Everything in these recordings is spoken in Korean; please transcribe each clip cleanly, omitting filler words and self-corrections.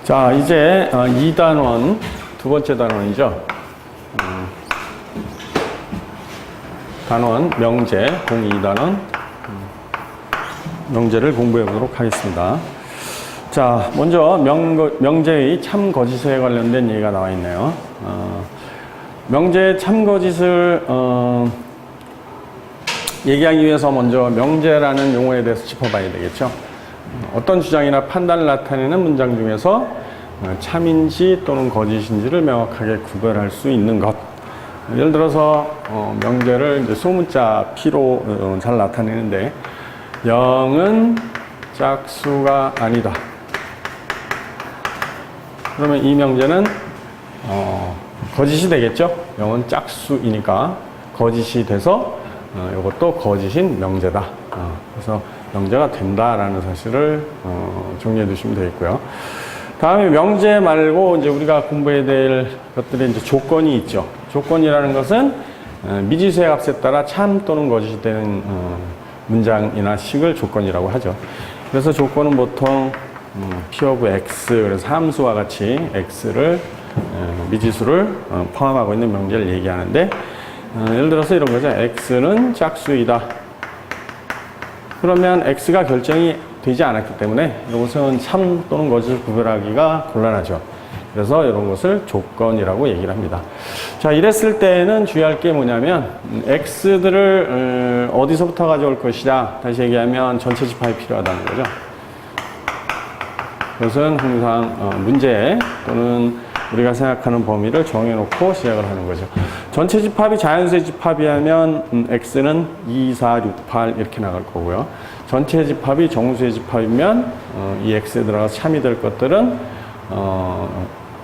자, 이제 2단원, 두 번째 단원이죠. 단원, 명제, 02단원, 명제를 공부해 보도록 하겠습니다. 자, 먼저 명제의 참거짓에 관련된 얘기가 나와 있네요. 명제의 참거짓을 얘기하기 위해서 먼저 명제라는 용어에 대해서 짚어봐야 되겠죠. 어떤 주장이나 판단을 나타내는 문장 중에서 참인지 또는 거짓인지를 명확하게 구별할 수 있는 것. 예를 들어서 명제를 이제 소문자 P로 잘 나타내는데 0은 짝수가 아니다. 그러면 이 명제는 거짓이 되겠죠. 0은 짝수이니까 거짓이 돼서 이것도 거짓인 명제다. 그래서 명제가 된다라는 사실을 정리해 두시면 되겠고요. 다음에 명제 말고 이제 우리가 공부해야 될 것들이 이제 조건이 있죠. 조건이라는 것은 미지수의 값에 따라 참 또는 거짓이 되는 문장이나 식을 조건이라고 하죠. 그래서 조건은 보통 P of X, 그래서 함수와 같이 X를 미지수를 포함하고 있는 명제를 얘기하는데 예를 들어서 이런 거죠. X는 짝수이다. 그러면 X가 결정이 되지 않았기 때문에 이것은 참 또는 거짓을 구별하기가 곤란하죠. 그래서 이런 것을 조건이라고 얘기를 합니다. 자, 이랬을 때는 주의할 게 뭐냐면 X들을 어디서부터 가져올 것이냐. 다시 얘기하면 전체 집합이 필요하다는 거죠. 그것은 항상 문제 또는 우리가 생각하는 범위를 정해놓고 시작을 하는 거죠. 전체 집합이 자연수의 집합이라면 X는 2, 4, 6, 8 이렇게 나갈 거고요. 전체 집합이 정수의 집합이면 이 X에 들어가서 참이 될 것들은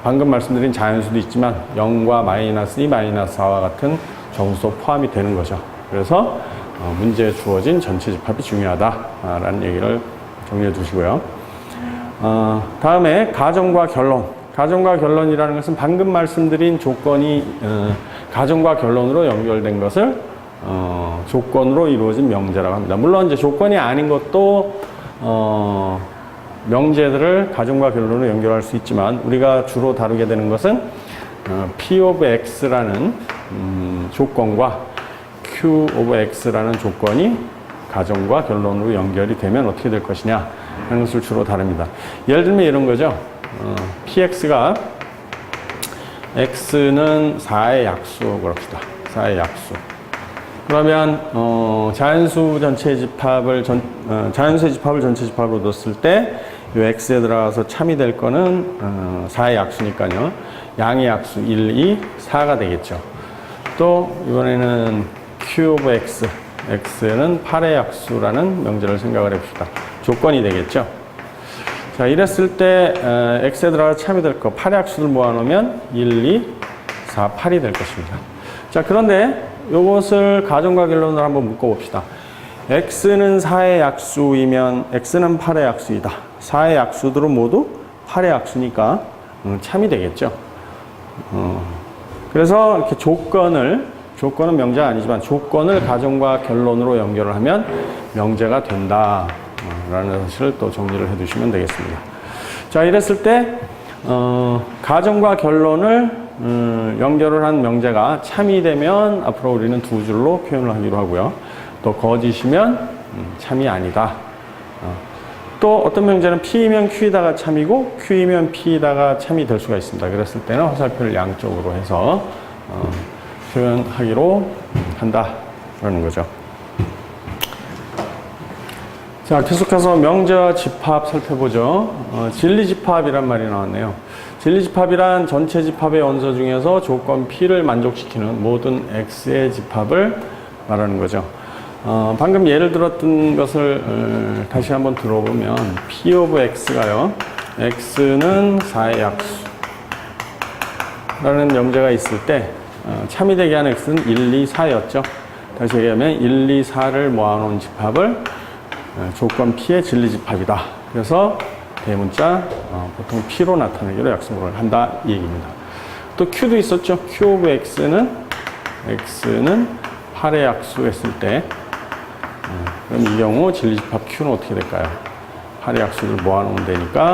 방금 말씀드린 자연수도 있지만 0과 마이너스 2, 마이너스 4와 같은 정수도 포함이 되는 거죠. 그래서 문제에 주어진 전체 집합이 중요하다라는 얘기를 정리해 두시고요. 다음에 가정과 결론. 가정과 결론이라는 것은 방금 말씀드린 조건이 가정과 결론으로 연결된 것을 조건으로 이루어진 명제라고 합니다. 물론 이제 조건이 아닌 것도 명제들을 가정과 결론으로 연결할 수 있지만 우리가 주로 다루게 되는 것은 P of X라는 조건과 Q of X라는 조건이 가정과 결론으로 연결이 되면 어떻게 될 것이냐 하는 것을 주로 다룹니다. 예를 들면 이런 거죠. PX가 X는 4의 약수 그럽시다. 4의 약수. 그러면 자연수 전체 집합을 자연수의 집합을 전체 집합으로 뒀을 때 이 X에 들어가서 참이 될 거는 4의 약수니까요. 양의 약수 1, 2, 4가 되겠죠. 또 이번에는 Q of X. X는 8의 약수라는 명제를 생각을 해봅시다. 조건이 되겠죠. 자, 이랬을 때 X에 들어가서 참이 될 거 8의 약수를 모아놓으면 1, 2, 4, 8이 될 것입니다. 자, 그런데 이것을 가정과 결론으로 한번 묶어봅시다. X는 4의 약수이면 X는 8의 약수이다. 4의 약수들은 모두 8의 약수니까 참이 되겠죠. 그래서 이렇게 조건은 명제가 아니지만 조건을 가정과 결론으로 연결을 하면 명제가 된다. 라는 사실을 또 정리를 해 두시면 되겠습니다. 자, 이랬을 때 가정과 결론을 연결을 한 명제가 참이 되면 앞으로 우리는 두 줄로 표현을 하기로 하고요. 또 거짓이면 참이 아니다. 또 어떤 명제는 P이면 Q이다가 참이고 Q이면 P이다가 참이 될 수가 있습니다. 그랬을 때는 화살표를 양쪽으로 해서 표현하기로 한다라는 거죠. 자, 계속해서 명제와 집합 살펴보죠. 진리집합이란 말이 나왔네요. 진리집합이란 전체 집합의 원소 중에서 조건 P를 만족시키는 모든 X의 집합을 말하는 거죠. 방금 예를 들었던 것을 다시 한번 들어보면 P of X가요. X는 4의 약수 라는 명제가 있을 때 참이 되게 한 X는 1, 2, 4였죠. 다시 얘기하면 1, 2, 4를 모아놓은 집합을 조건 P의 진리집합이다. 그래서 대문자 보통 P로 나타내기로 약속을 한다 이 얘기입니다. 또 Q도 있었죠. Q of X는 8의 약수했을 때 그럼 이 경우 진리집합 Q는 어떻게 될까요? 8의 약수를 모아놓으면 되니까